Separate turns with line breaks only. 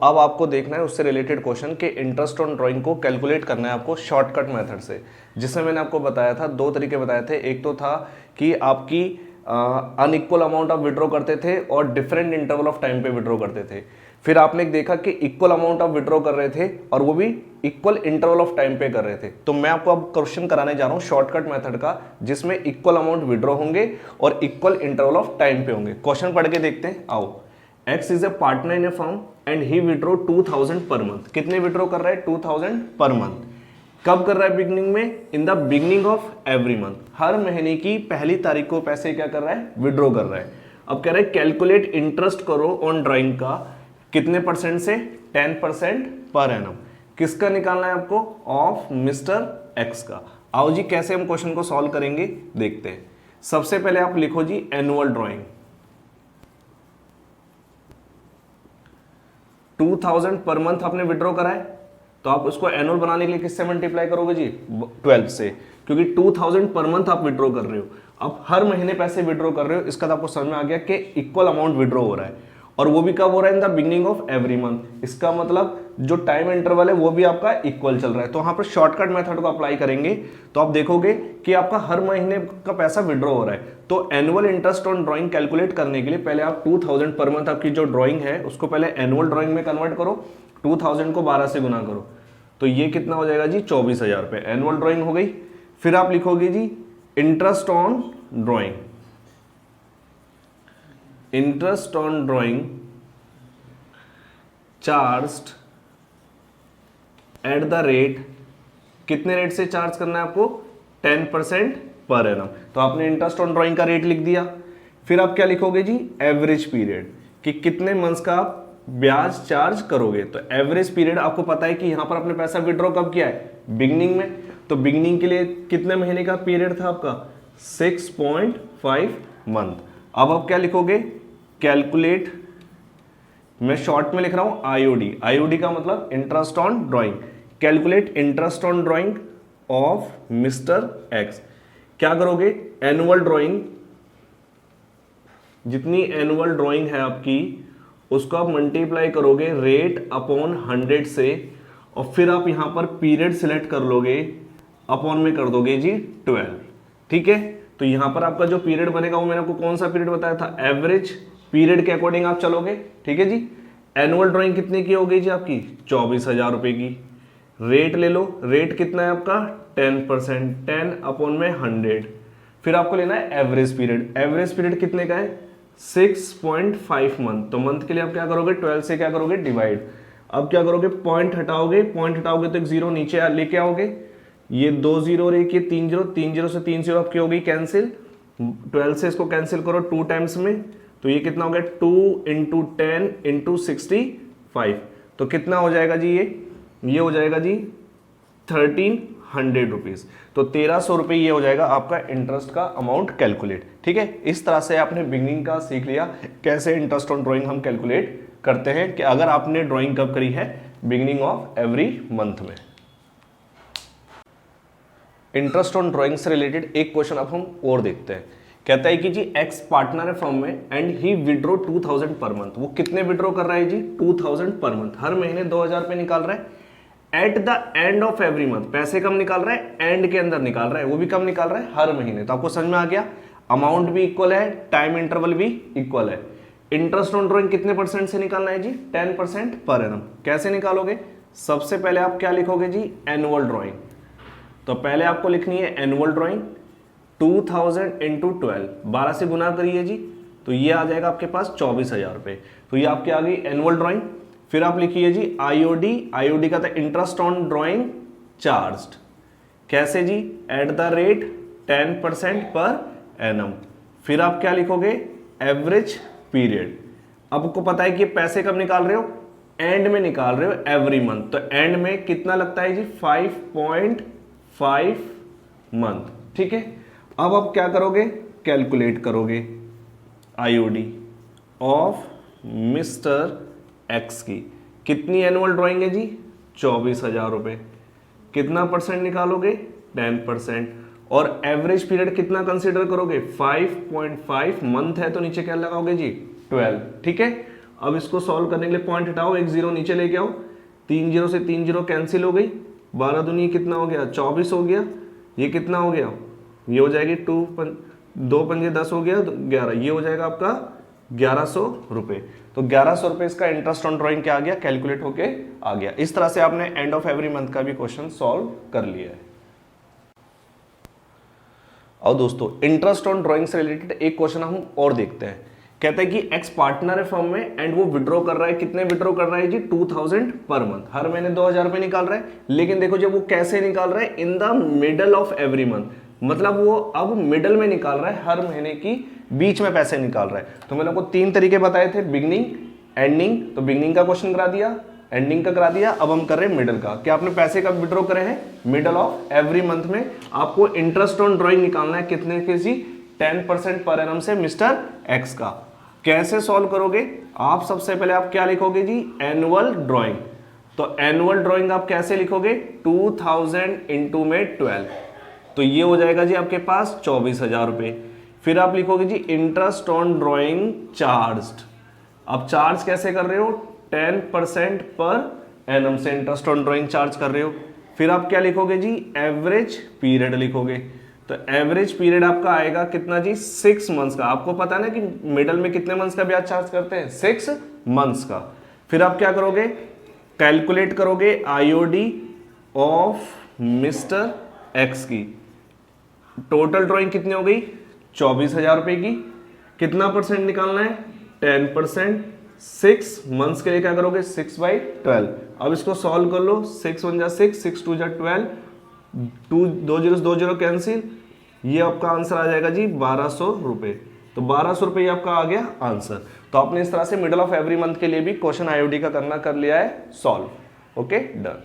अब आपको देखना है उससे रिलेटेड क्वेश्चन कि इंटरेस्ट ऑन ड्राइंग को कैलकुलेट करना है आपको शॉर्टकट मेथड से, जिसमें मैंने आपको बताया था, दो तरीके बताए थे। एक तो था कि आपकी अनइक्वल अमाउंट आप विड्रॉ करते थे और डिफरेंट इंटरवल ऑफ टाइम पे विड्रॉ करते थे। फिर आपने देखा कि इक्वल अमाउंट आप विड्रॉ कर रहे थे और वो भी इक्वल इंटरवल ऑफ टाइम पे कर रहे थे। तो मैं आपको अब क्वेश्चन कराने जा रहा हूं शॉर्टकट मेथड का, जिसमें इक्वल अमाउंट विड्रॉ होंगे और इक्वल इंटरवल ऑफ टाइम पे होंगे। क्वेश्चन पढ़ के देखते हैं, आओ। X is a partner in A firm and he withdraw 2000 per month. कितने विड्रॉ कर रहा है? 2000 पर मंथ। कब कर रहा है? बिगनिंग में, in the beginning of every month. हर महीने की पहली तारीख को पैसे क्या कर रहा है? विड्रॉ कर रहा है। अब कह रहा है कैलकुलेट इंटरेस्ट करो ऑन ड्राइंग का, कितने परसेंट से? 10% पर एनम। किसका निकालना है आपको? ऑफ मिस्टर एक्स का। आओ जी, कैसे हम क्वेश्चन को सॉल्व करेंगे देखते हैं। सबसे पहले आप लिखो जी एनुअल ड्राइंग। 2000 पर मंथ आपने विड्रॉ करा है, तो आप उसको एनुअल बनाने के लिए किससे मल्टीप्लाई करोगे जी? 12 से, क्योंकि 2000 पर मंथ आप विड्रॉ कर रहे हो। अब हर महीने पैसे विड्रॉ कर रहे हो, इसका तो आपको समझ में आ गया कि इक्वल अमाउंट विड्रॉ हो रहा है, और वो भी कब हो रहा है? इन the beginning of every month. इसका मतलब जो टाइम इंटरवल है वो भी आपका इक्वल चल रहा है। तो वहां पर शॉर्टकट मेथड को अप्लाई करेंगे तो आप देखोगे कि आपका हर महीने का पैसा विड्रॉ हो रहा है। तो annual interest on drawing calculate करने के लिए पहले आप 2000 पर मंथ आपकी जो ड्राइंग है उसको पहले एनुअल ड्राइंग में कन्वर्ट करो, 2000 को 12 से गुना करो, तो ये कितना हो जाएगा जी? 24,000 रुपए एनुअल ड्राइंग हो गई। फिर आप लिखोगे जी interest on drawing, interest on drawing charged at the rate, कितने रेट से चार्ज करना है आपको? 10% पर एनम। तो आपने इंटरेस्ट ऑन ड्राइंग का रेट लिख दिया। फिर आप क्या लिखोगे जी? एवरेज पीरियड, कि कितने मंथ्स का आप ब्याज चार्ज करोगे। तो एवरेज पीरियड आपको पता है कि यहां पर आपने पैसा विड्रॉ कब किया है? बिगनिंग में। तो बिगनिंग के लिए कितने महीने का पीरियड था आपका? 6.5 मंथ। अब आप क्या लिखोगे? कैलकुलेट, मैं शॉर्ट में लिख रहा हूं आईओडी। आईओडी का मतलब interest on drawing. Calculate interest on drying of mister x. क्या करोगे? एनुअल ड्राइंग, जितनी एनुअल ड्राइंग है आपकी उसको आप मल्टीप्लाई करोगे रेट अपॉन 100 से, और फिर आप यहां पर पीरियड सिलेक्ट कर लोगे, अपॉन में कर दोगे जी 12। ठीक है, तो यहां पर आपका जो पीरियड बनेगा वो मैंने आपको कौन सा पीरियड बताया था? एवरेज पीरियड के अकॉर्डिंग आप चलोगे। ठीक है जी। एनुअल ड्राइंग कितने की हो गई जी आपकी? 24,000 रुपए की। रेट ले लो, रेट कितना है आपका? 10%, 10 अपॉन में 100। फिर आपको लेना है एवरेज पीरियड। एवरेज पीरियड कितने का है? 6.5 मंथ। तो मंथ के लिए आप क्या करोगे? 12 से क्या करोगे? डिवाइड। अब क्या करोगे? पॉइंट हटाओगे, पॉइंट हटाओगे तो एक जीरो नीचे लेके आओगे, ये 2 जीरो और एक ये 3 जीरो, 3 जीरो से 3 जीरो आपकी हो गई कैंसिल। 12 से इसको कैंसिल करो 2 टाइम्स में, तो ये कितना हो गया? 2 इंटू 10 इंटू 65। तो कितना हो जाएगा जी? ये हो जाएगा जी 1300 रुपीज। तो 1300 रुपये ये हो जाएगा आपका इंटरेस्ट का अमाउंट कैलकुलेट। ठीक है, इस तरह से आपने बिगनिंग का सीख लिया कैसे इंटरेस्ट ऑन ड्राइंग हम कैलकुलेट करते हैं, कि अगर आपने ड्राइंग कब करी है? बिगनिंग ऑफ एवरी मंथ में। इंटरेस्ट ऑन ड्राइंग से रिलेटेड एक क्वेश्चन अब हम और देखते हैं। कहता है कि जी एक्स पार्टनर है फर्म में and he withdraw 2000 per month. वो कितने विड्रॉ कर रहा है जी? 2000 पर मंथ। हर महीने 2000 रुपए निकाल रहा है। At the end of every month, पैसे कब निकाल रहा है? एंड के अंदर निकाल रहा है। वो भी कब निकाल रहा है? हर महीने। तो आपको समझ में आ गया, अमाउंट भी इक्वल है, टाइम इंटरवल भी इक्वल है। इंटरेस्ट ऑन ड्राइंग कितने परसेंट से निकालना है जी? 10% पर एनम। कैसे निकालोगे? सबसे पहले आप क्या लिखोगे जी? Annual drawing. तो पहले आपको लिखनी है एनुअल ड्राइंग 2000 इंटू 12 से गुना करिए जी, तो ये आ जाएगा आपके पास 24,000 रुपए। तो ये आपकी आ गई एनुअल ड्राइंग। फिर आप लिखिए जी आईओडी। आईओडी का था इंटरेस्ट ऑन ड्राइंग चार्ज्ड। कैसे जी? Eight the rate 10% per annum. फिर आप क्या लिखोगे? Average period. अब आपको पता है कि पैसे कब निकाल रहे हो? एंड में निकाल रहे हो एवरी मंथ। तो एंड में कितना लगता है जी? 5.5 मंथ। ठीक है, अब आप क्या करोगे? कैलकुलेट करोगे आईओडी ऑफ मिस्टर एक्स की। कितनी एनुअल ड्राइंग है जी? 24,000 रुपए। कितना परसेंट निकालोगे? 10%। और एवरेज पीरियड कितना कंसीडर करोगे? 5.5 मंथ है, तो नीचे क्या लगाओगे जी? 12। ठीक है, अब इसको सॉल्व करने के लिए पॉइंट हटाओ, एक जीरो नीचे लेके आओ, 3 जीरो से 3 जीरो कैंसिल हो गई, 12 दूनी कितना हो गया 24 हो गया, ये कितना हो गया, ये हो जाएगी 2 पंजे 10 हो गया 11, ये हो जाएगा आपका 1100 रुपये। तो 1100 रुपये इसका इंटरेस्ट ऑन ड्राइंग क्या आ गया, कैलकुलेट होके आ गया। इस तरह से आपने एंड ऑफ एवरी मंथ का भी क्वेश्चन सॉल्व कर लिया है। और दोस्तों इंटरेस्ट ऑन ड्राइंग से रिलेटेड एक क्वेश्चन हम और देखते हैं। कहता है कि एक्स पार्टनर है फर्म में एंड वो विड्रॉ कर रहा है, कितने विड्रॉ कर रहा है जी 2000 पर मंथ, हर महीने 2000 रुपये निकाल रहा है। लेकिन देखो जब वो कैसे निकाल रहा है, in the middle of every month, मतलब वो अब मिडल में निकाल रहा है, हर महीने की बीच में पैसे निकाल रहा है। तो मैंने आपको 3 तरीके बताए थे, बिगनिंग, एंडिंग, तो बिगनिंग का क्वेश्चन करा दिया, एंडिंग का करा दिया, अब हम कर रहे हैं मिडल का। क्या आपने पैसे कब विड्रॉ करे हैं, मिडल ऑफ एवरी मंथ में। आपको इंटरेस्ट ऑन ड्राइंग निकालना है कितने के जी, 10% पर एनम से मिस्टर एक्स का। कैसे सॉल्व करोगे आप, सबसे पहले आप क्या लिखोगे जी, एनुअल ड्राइंग। तो एनुअल ड्राइंग आप कैसे लिखोगे, 2000 इंटू में 12, तो ये हो जाएगा जी आपके पास 24,000 रुपये। फिर आप लिखोगे जी इंटरेस्ट ऑन ड्राइंग चार्ज्ड। अब चार्ज कैसे कर रहे हो, 10% पर एनम से इंटरेस्ट ऑन ड्राइंग चार्ज कर रहे हो। फिर आप क्या लिखोगे जी, एवरेज पीरियड लिखोगे। तो एवरेज पीरियड आपका आएगा कितना जी, 6 मंथ्स का। आपको पता है ना कि मिडल में कितने मंथ्स का ब्याज चार्ज करते हैं, 6 मंथ्स का। फिर आप क्या करोगे, कैलकुलेट करोगे आईओडी ऑफ मिस्टर एक्स की। टोटल ड्राइंग कितनी हो गई, 24,000 रुपए की। कितना परसेंट निकालना है, 10%। 6 मंथ्स के लिए क्या करोगे, 6/12। अब इसको सॉल्व कर लो, 6 1 जा 6, 6 2 जा 12, 2 जीरो कैंसिल, ये आपका आंसर आ जाएगा जी 1200 रुपये। तो 1200 रुपये आपका आ गया आंसर। तो आपने इस तरह से मिडल ऑफ एवरी मंथ के लिए भी क्वेश्चन आईओडी का करना कर लिया है सॉल्व। Okay done.